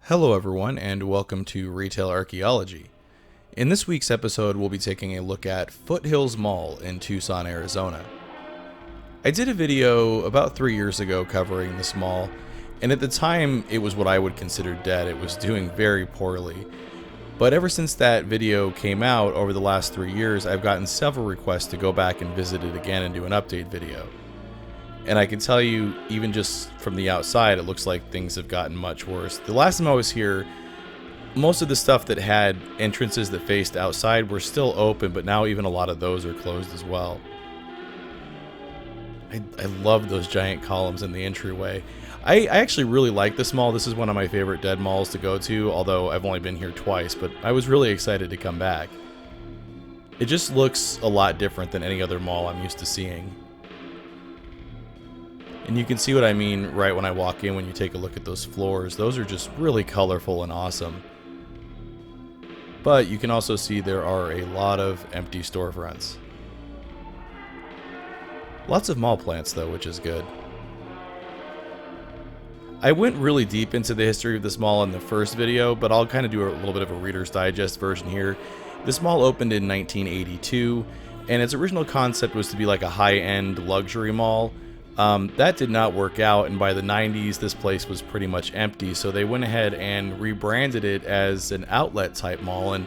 Hello everyone and welcome to Retail Archaeology. In this week's episode we'll be taking a look at Foothills Mall in Tucson, Arizona. I did a video about 3 years ago covering this mall, and at the time it was what I would consider dead. It was doing very poorly. But ever since that video came out over the last 3 years, I've gotten several requests to go back and visit it again and do an update video. And I can tell you, even just from the outside, it looks like things have gotten much worse. The last time I was here, most of the stuff that had entrances that faced outside were still open, but now even a lot of those are closed as well. I love those giant columns in the entryway. I actually really like this mall. This is one of my favorite dead malls to go to, although I've only been here twice, but I was really excited to come back. It just looks a lot different than any other mall I'm used to seeing. And you can see what I mean right when I walk in when you take a look at those floors. Those are just really colorful and awesome. But you can also see there are a lot of empty storefronts. Lots of mall plants though, which is good. I went really deep into the history of this mall in the first video, but I'll kind of do a little bit of a Reader's Digest version here. This mall opened in 1982, and its original concept was to be like a high-end luxury mall. That did not work out, and by the 90s this place was pretty much empty, so they went ahead and rebranded it as an outlet type mall and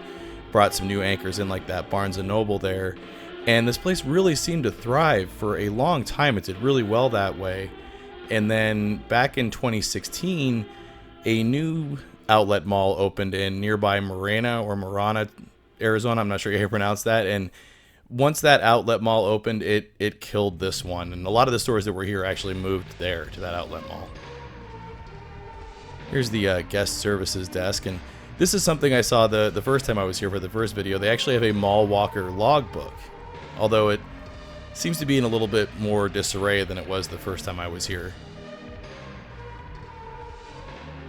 brought some new anchors in like that Barnes & Noble there. And this place really seemed to thrive for a long time. It did really well that way. And then back in 2016, a new outlet mall opened in nearby Marana, Arizona. I'm not sure how you pronounce that. And once that outlet mall opened, it killed this one. And a lot of the stores that were here actually moved there to that outlet mall. Here's the guest services desk. And this is something I saw the first time I was here for the first video. They actually have a mall walker logbook, although it seems to be in a little bit more disarray than it was the first time I was here.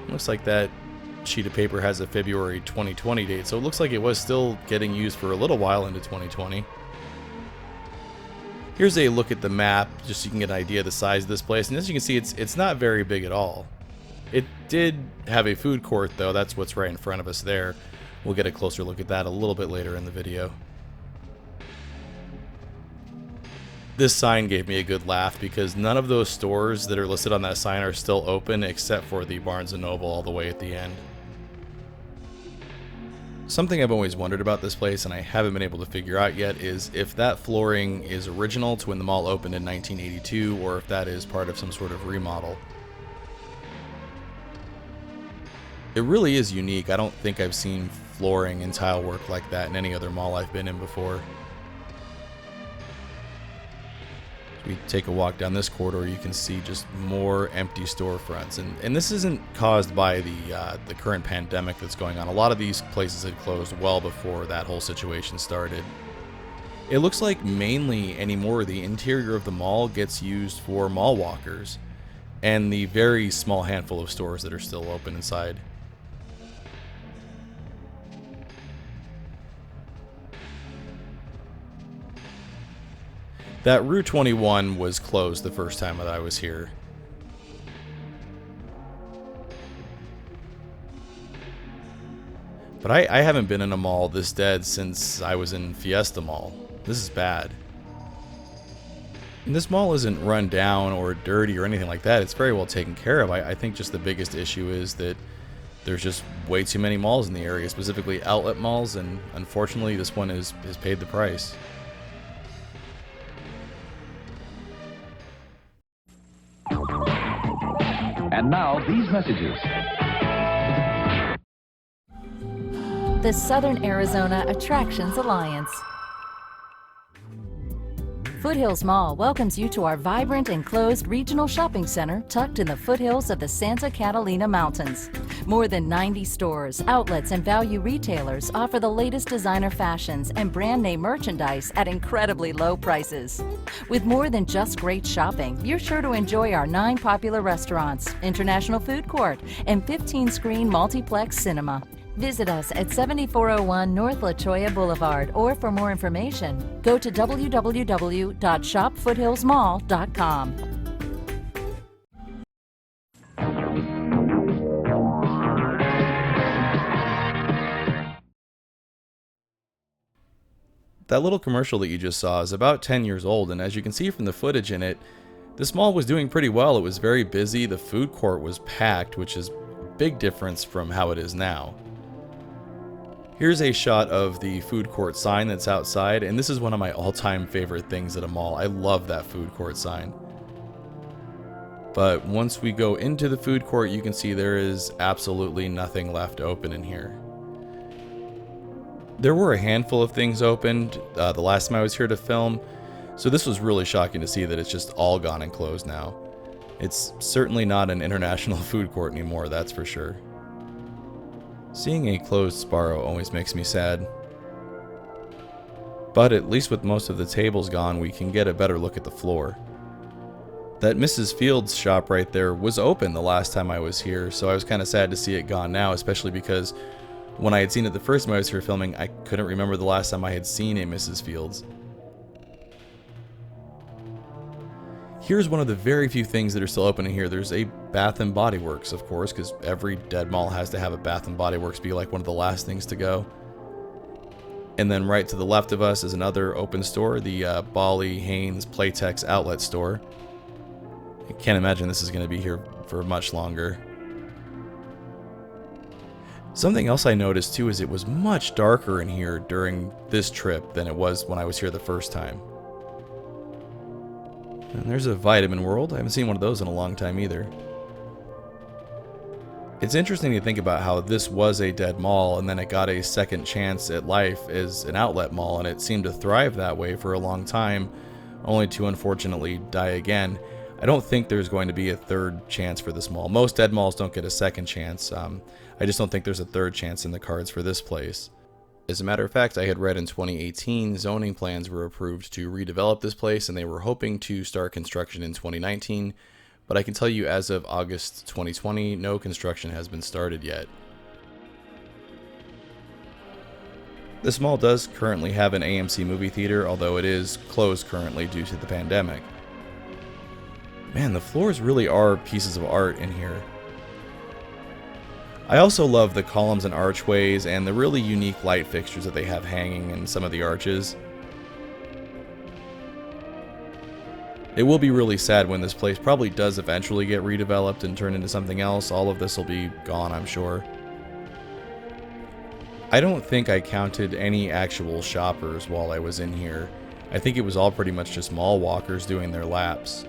Looks like that sheet of paper has a February 2020 date, so it looks like it was still getting used for a little while into 2020. Here's a look at the map, just so you can get an idea of the size of this place. And as you can see, it's not very big at all. It did have a food court, though. That's what's right in front of us there. We'll get a closer look at that a little bit later in the video. This sign gave me a good laugh because none of those stores that are listed on that sign are still open except for the Barnes & Noble all the way at the end. Something I've always wondered about this place, and I haven't been able to figure out yet, is if that flooring is original to when the mall opened in 1982 or if that is part of some sort of remodel. It really is unique. I don't think I've seen flooring and tile work like that in any other mall I've been in before. We take a walk down this corridor, you can see just more empty storefronts, and this isn't caused by the current pandemic that's going on. A lot of these places had closed well before that whole situation started. It looks like mainly anymore the interior of the mall gets used for mall walkers and the very small handful of stores that are still open inside. That Route 21 was closed the first time that I was here. But I haven't been in a mall this dead since I was in Fiesta Mall. This is bad. And this mall isn't run down or dirty or anything like that. It's very well taken care of. I think just the biggest issue is that there's just way too many malls in the area, specifically outlet malls, and unfortunately this one has paid the price. And now, these messages. The Southern Arizona Attractions Alliance. Foothills Mall welcomes you to our vibrant enclosed regional shopping center tucked in the foothills of the Santa Catalina Mountains. More than 90 stores, outlets, and value retailers offer the latest designer fashions and brand name merchandise at incredibly low prices. With more than just great shopping, you're sure to enjoy our 9 popular restaurants, international food court, and 15-screen multiplex cinema. Visit us at 7401 North La Cholla Boulevard, or for more information, go to www.shopfoothillsmall.com. That little commercial that you just saw is about 10 years old, and as you can see from the footage in it, this mall was doing pretty well. It was very busy, the food court was packed, which is a big difference from how it is now. Here's a shot of the food court sign that's outside, and this is one of my all-time favorite things at a mall. I love that food court sign. But once we go into the food court, you can see there is absolutely nothing left open in here. There were a handful of things opened the last time I was here to film, so this was really shocking to see that it's just all gone and closed now. It's certainly not an international food court anymore, that's for sure. Seeing a closed Sparrow always makes me sad. But at least with most of the tables gone, we can get a better look at the floor. That Mrs. Fields shop right there was open the last time I was here, so I was kind of sad to see it gone now, especially because when I had seen it the first time I was here filming, I couldn't remember the last time I had seen a Mrs. Fields. Here's one of the very few things that are still open in here. There's a Bath & Body Works, of course, because every dead mall has to have a Bath & Body Works be like one of the last things to go. And then right to the left of us is another open store, the Bali Haynes Playtex outlet store. I can't imagine this is going to be here for much longer. Something else I noticed too is it was much darker in here during this trip than it was when I was here the first time. And there's a Vitamin World. I haven't seen one of those in a long time either. It's interesting to think about how this was a dead mall and then it got a second chance at life as an outlet mall, and it seemed to thrive that way for a long time, only to unfortunately die again. I don't think there's going to be a third chance for this mall. Most dead malls don't get a second chance. I just don't think there's a third chance in the cards for this place. As a matter of fact, I had read in 2018 zoning plans were approved to redevelop this place, and they were hoping to start construction in 2019, but I can tell you as of August 2020, no construction has been started yet. This mall does currently have an AMC movie theater, although it is closed currently due to the pandemic. Man, the floors really are pieces of art in here. I also love the columns and archways and the really unique light fixtures that they have hanging in some of the arches. It will be really sad when this place probably does eventually get redeveloped and turned into something else. All of this will be gone, I'm sure. I don't think I counted any actual shoppers while I was in here. I think it was all pretty much just mall walkers doing their laps.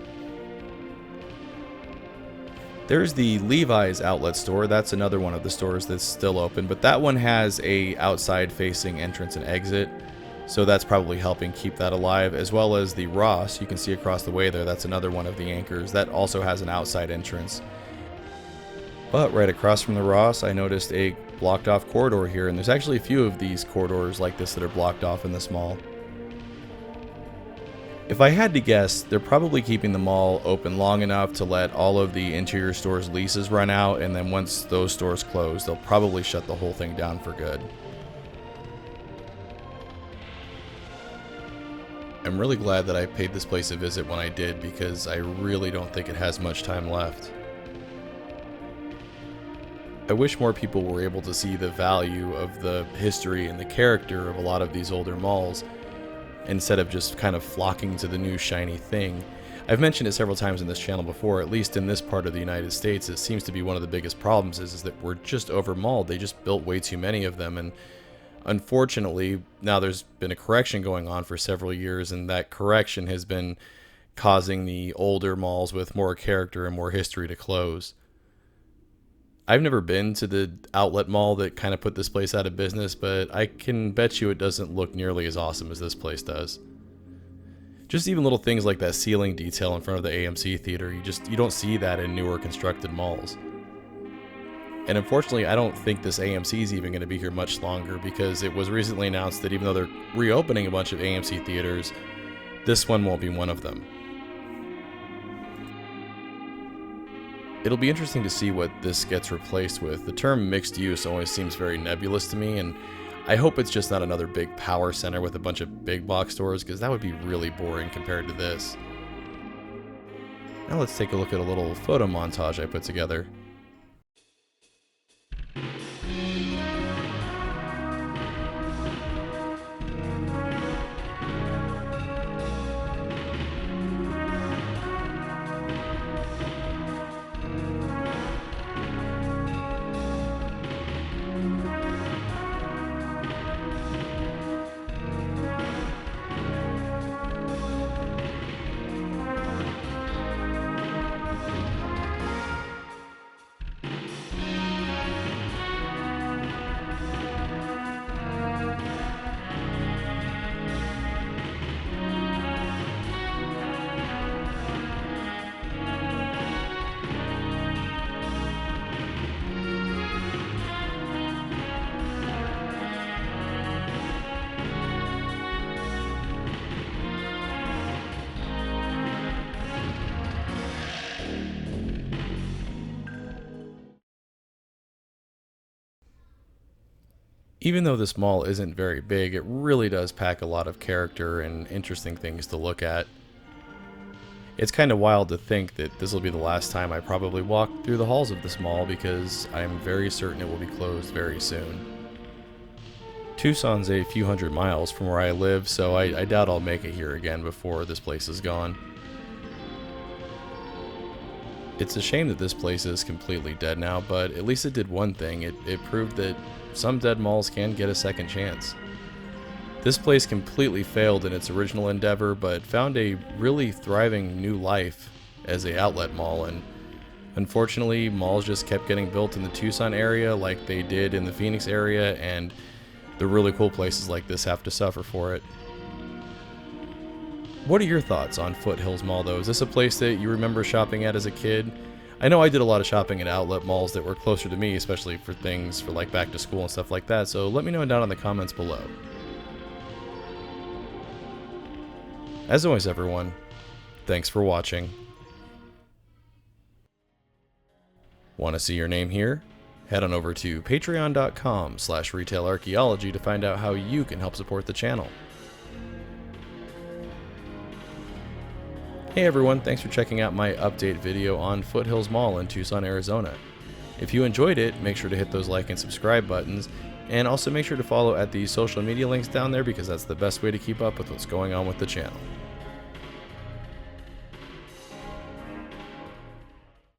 There's the Levi's outlet store. That's another one of the stores that's still open, but that one has a outside facing entrance and exit, so that's probably helping keep that alive, as well as the Ross. You can see across the way there, that's another one of the anchors. That also has an outside entrance. But right across from the Ross, I noticed a blocked off corridor here, and there's actually a few of these corridors like this that are blocked off in this mall. If I had to guess, they're probably keeping the mall open long enough to let all of the interior stores' leases run out, and then once those stores close, they'll probably shut the whole thing down for good. I'm really glad that I paid this place a visit when I did, because I really don't think it has much time left. I wish more people were able to see the value of the history and the character of a lot of these older malls, instead of just kind of flocking to the new shiny thing. I've mentioned it several times in this channel before, at least in this part of the United States, it seems to be one of the biggest problems is that we're just over-malled. They just built way too many of them, and unfortunately, now there's been a correction going on for several years, and that correction has been causing the older malls with more character and more history to close. I've never been to the outlet mall that kind of put this place out of business, but I can bet you it doesn't look nearly as awesome as this place does. Just even little things like that ceiling detail in front of the AMC theater, you don't see that in newer constructed malls. And unfortunately, I don't think this AMC is even going to be here much longer, because it was recently announced that even though they're reopening a bunch of AMC theaters, this one won't be one of them. It'll be interesting to see what this gets replaced with. The term mixed use always seems very nebulous to me, and I hope it's just not another big power center with a bunch of big box stores, because that would be really boring compared to this. Now let's take a look at a little photo montage I put together. Even though this mall isn't very big, it really does pack a lot of character and interesting things to look at. It's kind of wild to think that this will be the last time I probably walk through the halls of this mall, because I'm very certain it will be closed very soon. Tucson's a few hundred miles from where I live, so I doubt I'll make it here again before this place is gone. It's a shame that this place is completely dead now, but at least it did one thing. It proved that some dead malls can get a second chance. This place completely failed in its original endeavor, but found a really thriving new life as an outlet mall, and unfortunately malls just kept getting built in the Tucson area like they did in the Phoenix area, and the really cool places like this have to suffer for it. What are your thoughts on Foothills Mall though? Is this a place that you remember shopping at as a kid? I know I did a lot of shopping at outlet malls that were closer to me, especially for things for like back to school and stuff like that, so let me know down in the comments below. As always everyone, thanks for watching. Want to see your name here? Head on over to patreon.com/retailarchaeology to find out how you can help support the channel. Hey everyone, thanks for checking out my update video on Foothills Mall in Tucson, Arizona. If you enjoyed it, make sure to hit those like and subscribe buttons, and also make sure to follow at the social media links down there, because that's the best way to keep up with what's going on with the channel.